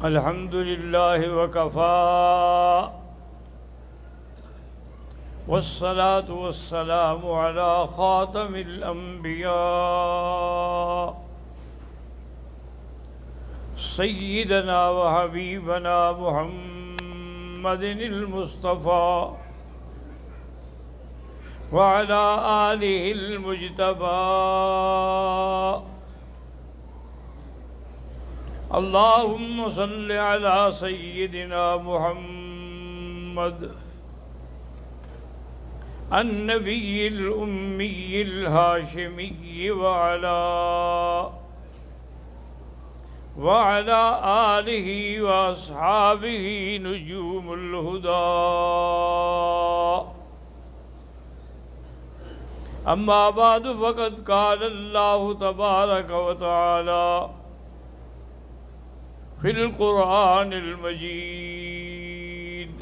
الحمد لله وكفى والصلاة والسلام على خاتم الأنبياء سيدنا وحبيبنا محمد المصطفى وعلى آله المجتبى. اللهم صل على سيدنا محمد النبي الأمي الهاشمي وعلى آله وأصحابه نجوم الهدى. أما بعد فقد قال الله تبارك وتعالى في القرآن المجيد: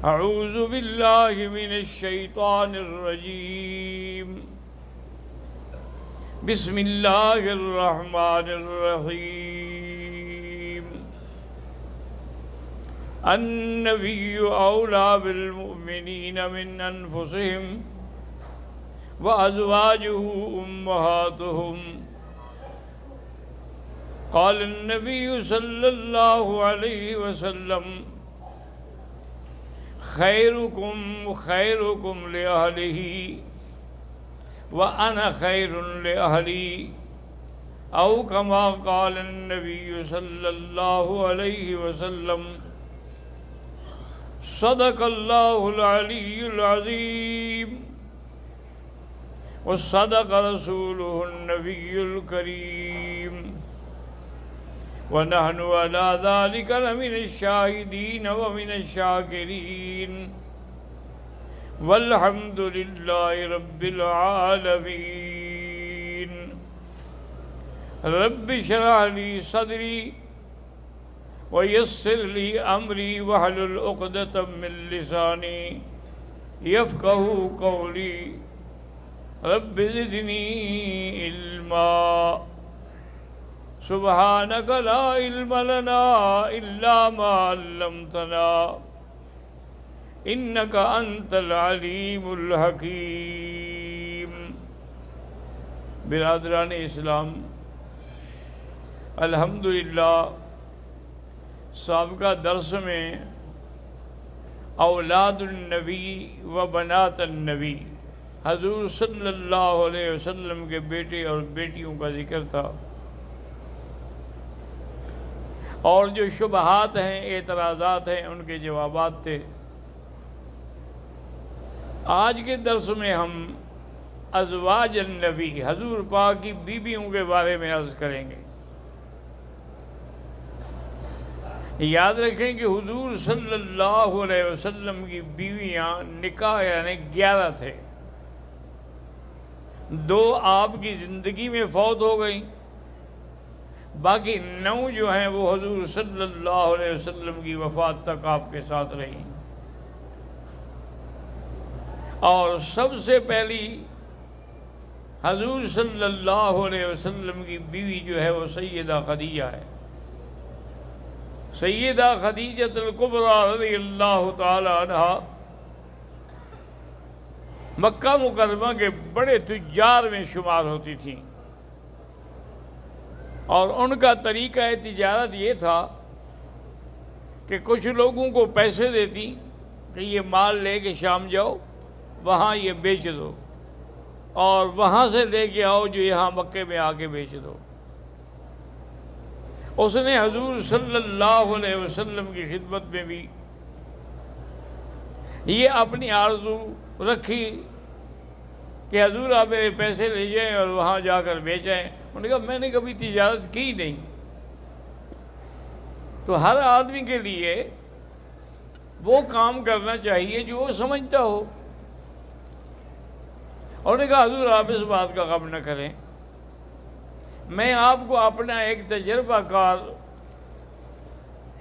أعوذ بالله من الشيطان الرجيم. بسم الله الرحمن الرحيم. النبي أولى بالمؤمنين من أنفسهم وأزواجه أمهاتهم. قال النبي صلى الله عليه وسلم: خيركم خيركم لأهله وأنا خير لأهلي، أو كما قال النبي صلى الله عليه وسلم. صدق الله العلي العظيم وصدق رسوله النبي الكريم، ونحن على ذلك لمن الشاهدين ومن الشاكرين، والحمد لله رب العالمين. رب اشرح لي صدري ويسر لي أمري واحلل عقدة من لساني يفقهوا قولي. رب زدني علما. سبحانك لا علم لنا إلا ما علمتنا إنك أنت العليم الحكيم. برادران اسلام، الحمدللہ سابقہ درس میں اولاد النبی و بنات النبی، حضور صلی اللہ علیہ وسلم کے بیٹے اور بیٹیوں کا ذکر تھا، اور جو شبہات ہیں، اعتراضات ہیں، ان کے جوابات تھے۔ آج کے درس میں ہم ازواج النبی، حضور پاک کی بیویوں کے بارے میں عرض کریں گے۔ یاد رکھیں کہ حضور صلی اللہ علیہ وسلم کی بیویاں نکاح یعنی 11 تھے، 2 آپ کی زندگی میں فوت ہو گئیں، باقی 9 جو ہیں وہ حضور صلی اللہ علیہ وسلم کی وفات تک آپ کے ساتھ رہیں۔ اور سب سے پہلی حضور صلی اللہ علیہ وسلم کی بیوی جو ہے وہ سیدہ خدیجہ ہے۔ سیدہ خدیجہ الکبریٰ رضی اللہ تعالی عنہا مکہ مکرمہ کے بڑے تجار میں شمار ہوتی تھیں، اور ان کا طریقہ تجارت یہ تھا کہ کچھ لوگوں کو پیسے دیتی کہ یہ مال لے کے شام جاؤ، وہاں یہ بیچ دو، اور وہاں سے لے کے آؤ جو یہاں مکے میں آ کے بیچ دو۔ اس نے حضور صلی اللہ علیہ وسلم کی خدمت میں بھی یہ اپنی آرزو رکھی کہ حضور آپ میرے پیسے لے جائیں اور وہاں جا کر بیچیں۔ انہوں نے کہا میں نے کبھی تجارت کی نہیں۔ تو ہر آدمی کے لیے وہ کام کرنا چاہیے جو وہ سمجھتا ہو۔ اور نے کہا حضور آپ اس بات کا غم نہ کریں، میں آپ کو اپنا ایک تجربہ کار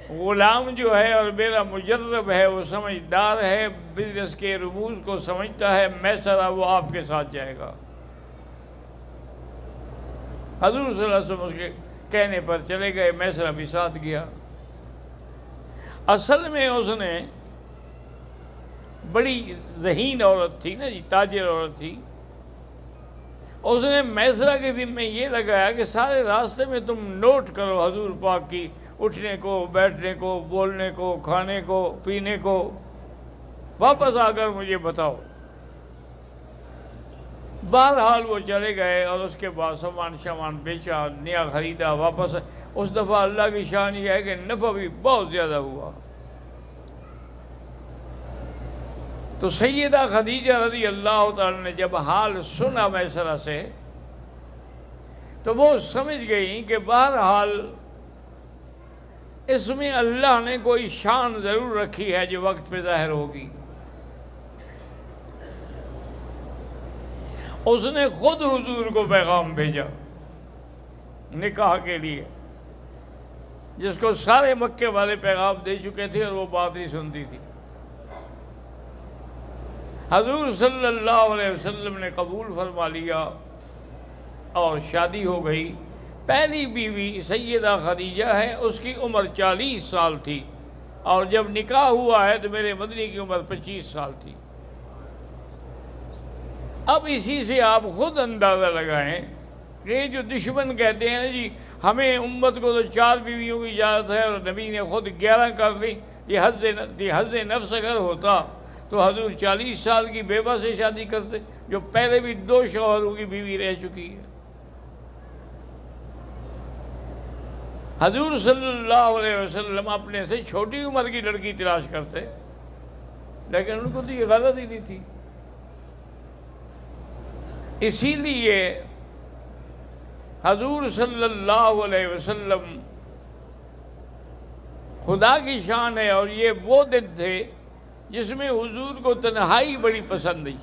غلام جو ہے اور میرا مجرب ہے، وہ سمجھدار ہے، بزنس کے رموز کو سمجھتا ہے، میں سرا وہ آپ کے ساتھ جائے گا۔ حضور صلی اللہ علیہ وسلم اس کے کہنے پر چلے گئے، میسرہ بھی ساتھ گیا۔ اصل میں اس نے بڑی ذہین عورت تھی نا جی، تاجر عورت تھی، اس نے میسرہ کے دن میں یہ لگایا کہ سارے راستے میں تم نوٹ کرو حضور پاک کی اٹھنے کو، بیٹھنے کو، بولنے کو، کھانے کو، پینے کو، واپس آ کر مجھے بتاؤ۔ بہرحال وہ چلے گئے اور اس کے بعد سامان بیچا، نیا خریدا، واپس۔ اس دفعہ اللہ کی شان یہ ہے کہ نفع بھی بہت زیادہ ہوا۔ تو سیدہ خدیجہ رضی اللہ تعالی نے جب حال سنا میسرہ سے تو وہ سمجھ گئی کہ بہرحال اس میں اللہ نے کوئی شان ضرور رکھی ہے جو وقت پہ ظاہر ہوگی۔ اس نے خود حضور کو پیغام بھیجا نکاح کے لیے، جس کو سارے مکے والے پیغام دے چکے تھے اور وہ بات نہیں سنتی تھی۔ حضور صلی اللہ علیہ وسلم نے قبول فرما لیا اور شادی ہو گئی۔ پہلی بیوی سیدہ خدیجہ ہے، اس کی عمر 40 سال تھی، اور جب نکاح ہوا ہے تو میرے مدنی کی عمر 25 سال تھی۔ اب اسی سے آپ خود اندازہ لگائیں کہ یہ جو دشمن کہتے ہیں جی ہمیں امت کو تو 4 بیویوں کی اجازت ہے اور نبی نے خود 11 کر لی، یہ حظ نفس اگر ہوتا تو حضور 40 سال کی بیوہ سے شادی کرتے جو پہلے بھی 2 شوہروں کی بیوی رہ چکی ہے۔ حضور صلی اللہ علیہ وسلم اپنے سے چھوٹی عمر کی لڑکی تلاش کرتے، لیکن ان کو تو یہ غلط ہی نہیں تھی۔ اسی لیے حضور صلی اللہ علیہ وسلم خدا کی شان ہے، اور یہ وہ دن تھے جس میں حضور کو تنہائی بڑی پسند آئی۔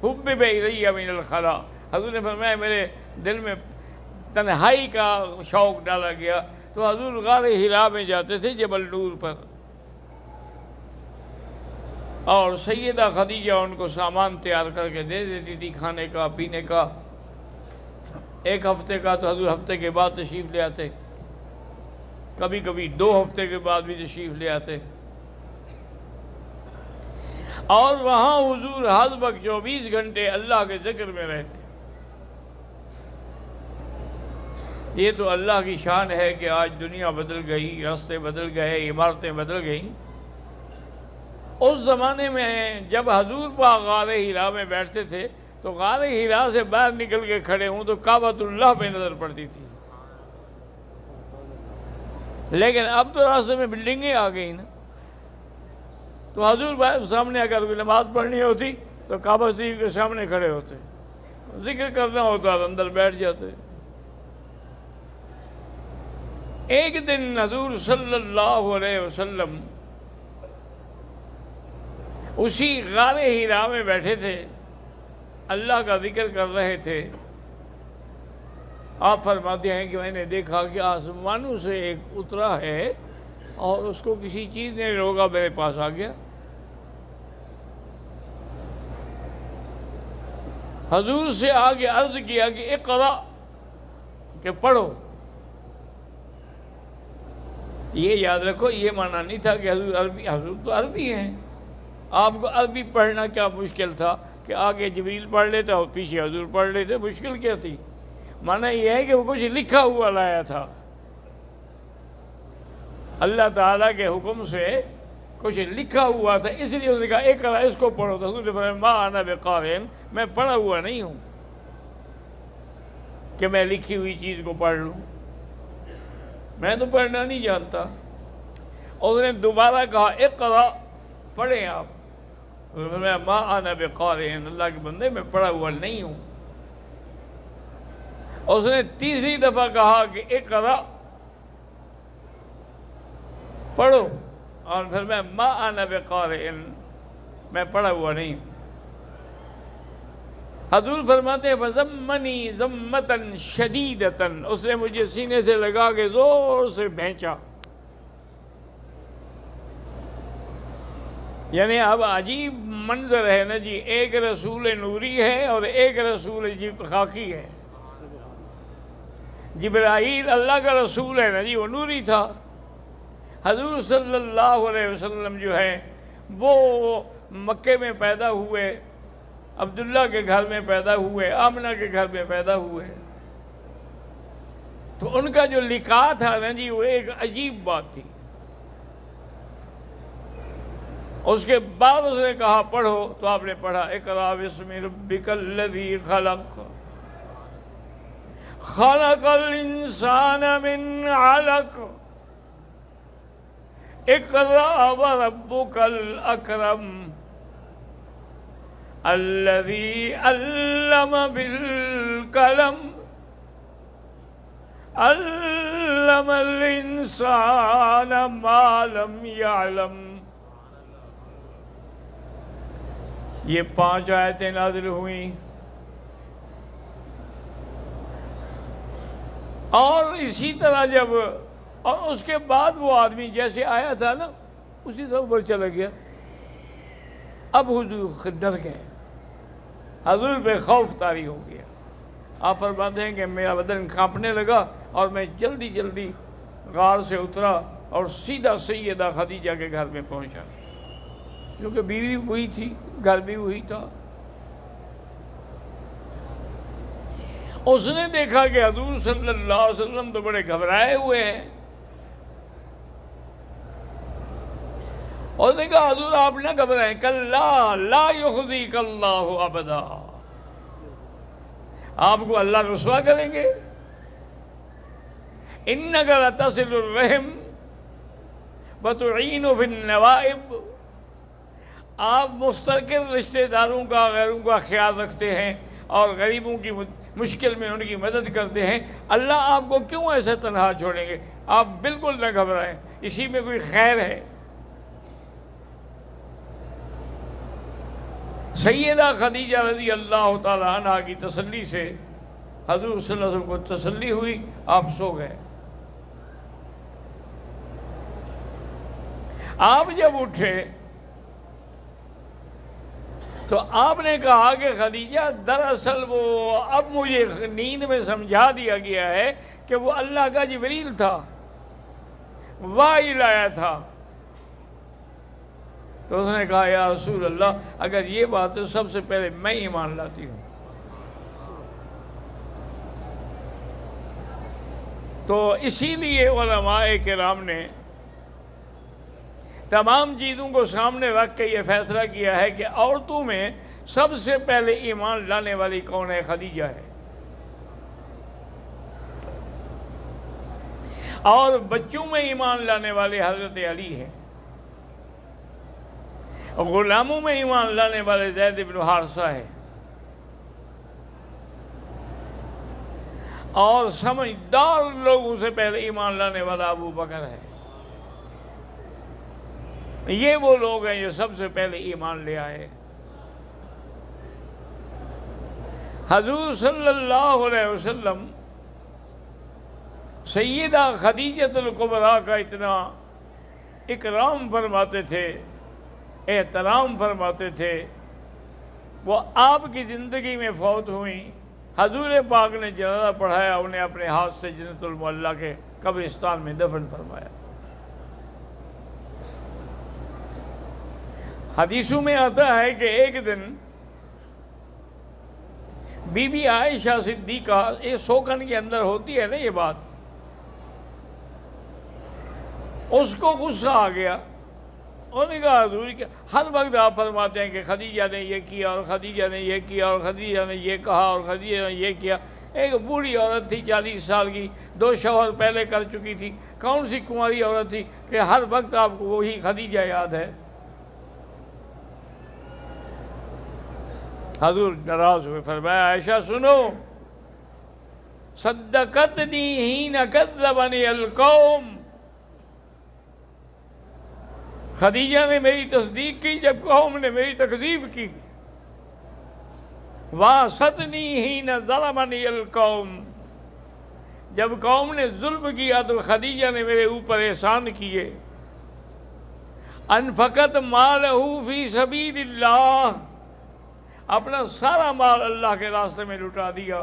حبب الی من الخلا، حضور نے فرمایا میرے دل میں تنہائی کا شوق ڈالا گیا، تو حضور غار حرا میں جاتے تھے جبل نور پر، اور سیدہ خدیجہ ان کو سامان تیار کر کے دے دیتی تھی، کھانے کا، پینے کا۔ 1 ہفتے کا تو حضور ہفتے کے بعد تشریف لے آتے، کبھی کبھی 2 ہفتے کے بعد بھی تشریف لے آتے، اور وہاں حضور ہر وقت 24 گھنٹے اللہ کے ذکر میں رہتے۔ یہ تو اللہ کی شان ہے کہ آج دنیا بدل گئی، راستے بدل گئے، عمارتیں بدل گئیں۔ اس زمانے میں جب حضور پاک غار حرا میں بیٹھتے تھے تو غار حرا سے باہر نکل کے کھڑے ہوں تو کعبۃ اللہ پہ نظر پڑتی تھی، لیکن اب تو راستے میں بلڈنگیں آ گئی نا، تو حضور باہر سامنے اگر کوئی نماز پڑھنی ہوتی تو کعبہ شریف کے سامنے کھڑے ہوتے، ذکر کرنا ہوتا تو اندر بیٹھ جاتے۔ ایک دن حضور صلی اللہ علیہ وسلم اسی غار حرا میں بیٹھے تھے، اللہ کا ذکر کر رہے تھے۔ آپ فرماتے ہیں کہ میں نے دیکھا کہ آسمانوں سے ایک اترا ہے اور اس کو کسی چیز نے روکا، میرے پاس آ گیا۔ حضور سے آگے عرض کیا کہ اقرا، کہ پڑھو۔ یہ یاد رکھو، یہ معنی نہیں تھا کہ حضور تو عربی ہیں، آپ کو عربی پڑھنا کیا مشکل تھا کہ آگے جبریل پڑھ لیتا اور پیچھے حضور پڑھ لیتے، مشکل کیا تھی؟ معنی یہ ہے کہ وہ کچھ لکھا ہوا لایا تھا، اللہ تعالیٰ کے حکم سے کچھ لکھا ہوا تھا، اس لیے اس نے کہا اقرا، اس کو پڑھو۔ تو حضور نے فرمایا ما انا بقارئ، میں پڑھا ہوا نہیں ہوں کہ میں لکھی ہوئی چیز کو پڑھ لوں، میں تو پڑھنا نہیں جانتا۔ اور اس نے دوبارہ کہا اقرا، پڑھیں آپ۔ فرمایا ما انا بقارئ، اللہ کے بندے میں پڑھا ہوا نہیں ہوں۔ اور اس نے تیسری دفعہ کہا کہ اقرا، پڑھو، اور فرمایا ما انا بقارئ، میں پڑھا ہوا نہیں ہوں۔ حضور فرماتے ہیں فَضَمَّنِي ضَمَّةً شَدِيدَةً، اس نے مجھے سینے سے لگا کے زور سے بھینچا۔ یعنی اب عجیب منظر ہے نا جی، ایک رسول نوری ہے اور ایک رسول خاکی ہے۔ جبرائیل اللہ کا رسول ہے نا جی، وہ نوری تھا۔ حضور صلی اللہ علیہ وسلم جو ہے وہ مکے میں پیدا ہوئے، عبداللہ کے گھر میں پیدا ہوئے، آمنہ کے گھر میں پیدا ہوئے، تو ان کا جو لقاء تھا نا جی وہ ایک عجیب بات تھی۔ اس کے بعد اس نے کہا پڑھو، تو آپ نے پڑھا اقرأ بسم ربک الذی خلق خلق الانسان من علق اقرأ وربک الاکرم الذی علم بالقلم علم الانسان ما لم يعلم۔ یہ 5 آیتیں نازل ہوئیں، اور اسی طرح جب اور اس کے بعد وہ آدمی جیسے آیا تھا نا اسی طرح اوپر چلا گیا۔ اب حضور ڈر گئے، حضور پہ خوف طاری ہو گیا۔ آپ فرماتے ہیں کہ میرا بدن کانپنے لگا اور میں جلدی جلدی غار سے اترا اور سیدھا سیدہ خدیجہ کے گھر میں پہنچا، کیونکہ بیوی وہی تھی، گھر بھی وہی تھا۔ اس نے دیکھا کہ حضور صلی اللہ علیہ وسلم تو بڑے گھبرائے ہوئے ہیں، اور نے کہا حضور آپ نہ گھبرائیں، کلا لا یخزیک اللہ ابدا، آپ کو اللہ رسوا کریں گے۔ انک لتصل الرحم وتعین فی النوائب، آپ مستقل رشتہ داروں کا، غیروں کا خیال رکھتے ہیں اور غریبوں کی مشکل میں ان کی مدد کرتے ہیں، اللہ آپ کو کیوں ایسے تنہا چھوڑیں گے؟ آپ بالکل نہ گھبرائیں، اسی میں کوئی خیر ہے۔ سیدہ خدیجہ رضی اللہ تعالی عنہ کی تسلی سے حضور صلی اللہ علیہ وسلم کو تسلی ہوئی، آپ سو گئے۔ آپ جب اٹھے تو آپ نے کہا کہ خدیجہ دراصل وہ اب مجھے نیند میں سمجھا دیا گیا ہے کہ وہ اللہ کا جبریل تھا، وحی لایا تھا۔ تو اس نے کہا یا رسول اللہ اگر یہ بات ہے سب سے پہلے میں ایمان لاتی ہوں۔ تو اسی لیے علماء کرام نے تمام چیزوں کو سامنے رکھ کے یہ فیصلہ کیا ہے کہ عورتوں میں سب سے پہلے ایمان لانے والی کون ہے؟ خدیجہ ہے۔ اور بچوں میں ایمان لانے والے حضرت علی ہیں، غلاموں میں ایمان لانے والے زید بن حارثہ ہے، اور سمجھدار لوگوں سے پہلے ایمان لانے والا ابو بکر ہے۔ یہ وہ لوگ ہیں جو سب سے پہلے ایمان لے آئے۔ حضور صلی اللہ علیہ وسلم سیدہ خدیجۃ الکبریٰ کا اتنا اکرام فرماتے تھے، احترام فرماتے تھے، وہ آپ کی زندگی میں فوت ہوئیں۔ حضور پاک نے جنازہ پڑھایا، انہیں اپنے ہاتھ سے جنت المعلیٰ کے قبرستان میں دفن فرمایا۔ حدیثوں میں آتا ہے کہ ایک دن بی بی عائشہ صدیقہ، یہ سوکن کے اندر ہوتی ہے نا یہ بات، اس کو غصہ آ گیا۔ انہوں نے کہا حضور کیا ہر وقت آپ فرماتے ہیں کہ خدیجہ نے یہ کیا اور خدیجہ نے یہ کیا اور خدیجہ نے یہ کہا اور خدیجہ نے یہ کیا۔ ایک بوڑھی عورت تھی 40 سال کی، 2 شوہر پہلے کر چکی تھی، کون سی کنواری عورت تھی کہ ہر وقت آپ کو وہی خدیجہ یاد ہے؟ حضور ناراض ہوئے، فرمایا عائشہ سنو، صدقتنی حین کذبنی القوم، خدیجہ نے میری تصدیق کی جب قوم نے میری تکذیب کی۔ واسطنی حین ظلمنی القوم، جب قوم نے ظلم کیا تو خدیجہ نے میرے اوپر احسان کیے۔ انفقت مالہ فی سبیل اللہ، اپنا سارا مال اللہ کے راستے میں لٹا دیا۔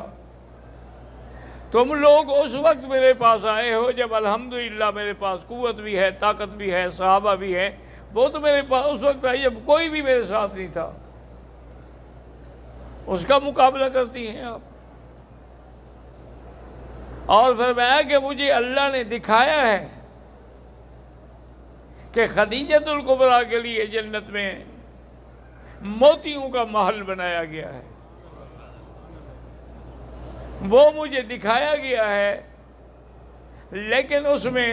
تم لوگ اس وقت میرے پاس آئے ہو جب الحمدللہ میرے پاس قوت بھی ہے، طاقت بھی ہے، صحابہ بھی ہے. وہ تو میرے پاس اس وقت آئی جب کوئی بھی میرے ساتھ نہیں تھا. اس کا مقابلہ کرتی ہیں آپ. اور فرمایا کہ مجھے اللہ نے دکھایا ہے کہ خدیجۃ الکبریٰ کے لیے جنت میں موتیوں کا محل بنایا گیا ہے. وہ مجھے دکھایا گیا ہے، لیکن اس میں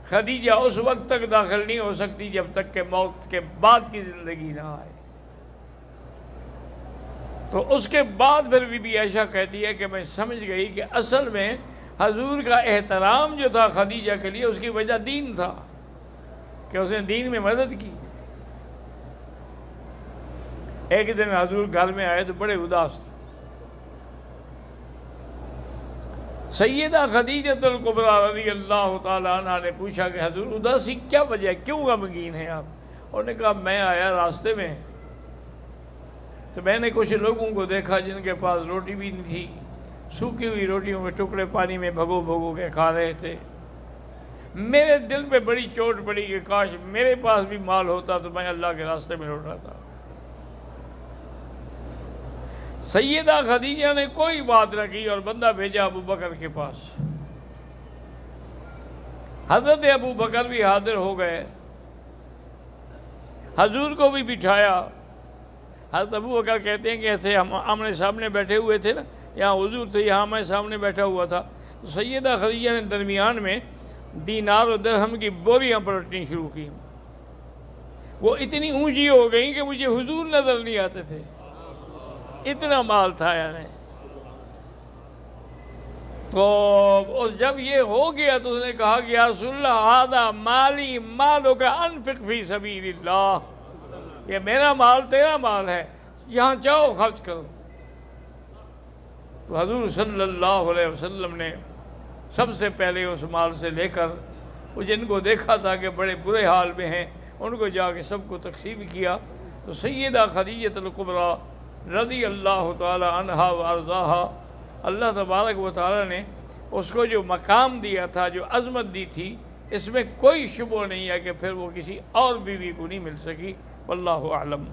خدیجہ اس وقت تک داخل نہیں ہو سکتی جب تک کہ موت کے بعد کی زندگی نہ آئے. تو اس کے بعد پھر بی بی عائشہ کہتی ہے کہ میں سمجھ گئی کہ اصل میں حضور کا احترام جو تھا خدیجہ کے لیے، اس کی وجہ دین تھا کہ اس نے دین میں مدد کی. ایک دن حضور گھر میں آئے تو بڑے اداس تھے. سیدہ خدیجۃ الکبریٰ رضی اللہ تعالیٰ عنہ نے پوچھا کہ حضور اداسی کیا وجہ ہے، کیوں غمگین ہیں آپ؟ انہوں نے کہا میں آیا راستے میں تو میں نے کچھ لوگوں کو دیکھا جن کے پاس روٹی بھی نہیں تھی، سوکھی ہوئی روٹیوں کے ٹکڑے پانی میں بھگو بھگو کے کھا رہے تھے. میرے دل پہ بڑی چوٹ پڑی کہ کاش میرے پاس بھی مال ہوتا تو میں اللہ کے راستے میں لوٹاتا. سیدہ خدیجہ نے کوئی بات نہ کی اور بندہ بھیجا ابو بکر کے پاس. حضرت ابو بکر بھی حاضر ہو گئے، حضور کو بھی بٹھایا. حضرت ابو بکر کہتے ہیں کہ ایسے ہم آمنے سامنے بیٹھے ہوئے تھے نا، یہاں حضور تھے، یہاں میں سامنے بیٹھا ہوا تھا. تو سیدہ خدیجہ نے درمیان میں دینار و درہم کی بوریاں پلٹنی شروع کی. وہ اتنی اونچی ہو گئیں کہ مجھے حضور نظر نہیں آتے تھے، اتنا مال تھا یعنی. تو جب یہ ہو گیا تو اس نے کہا کہ یا رسول اللہ ھذا مالی مالک انفق فی سبیل اللہ، یہ میرا مال تیرا مال ہے، یہاں چاہو خرچ کرو. تو حضور صلی اللہ علیہ وسلم نے سب سے پہلے اس مال سے لے کر وہ جن کو دیکھا تھا کہ بڑے برے حال میں ہیں ان کو جا کے سب کو تقسیم کیا. تو سیدہ خدیجۃ الکبریٰ رضی اللہ تعالی عنہا و ارضاہا، اللہ تبارک و تعالی نے اس کو جو مقام دیا تھا، جو عظمت دی تھی، اس میں کوئی شبہ نہیں ہے کہ پھر وہ کسی اور بیوی کو نہیں مل سکی. واللہ اعلم.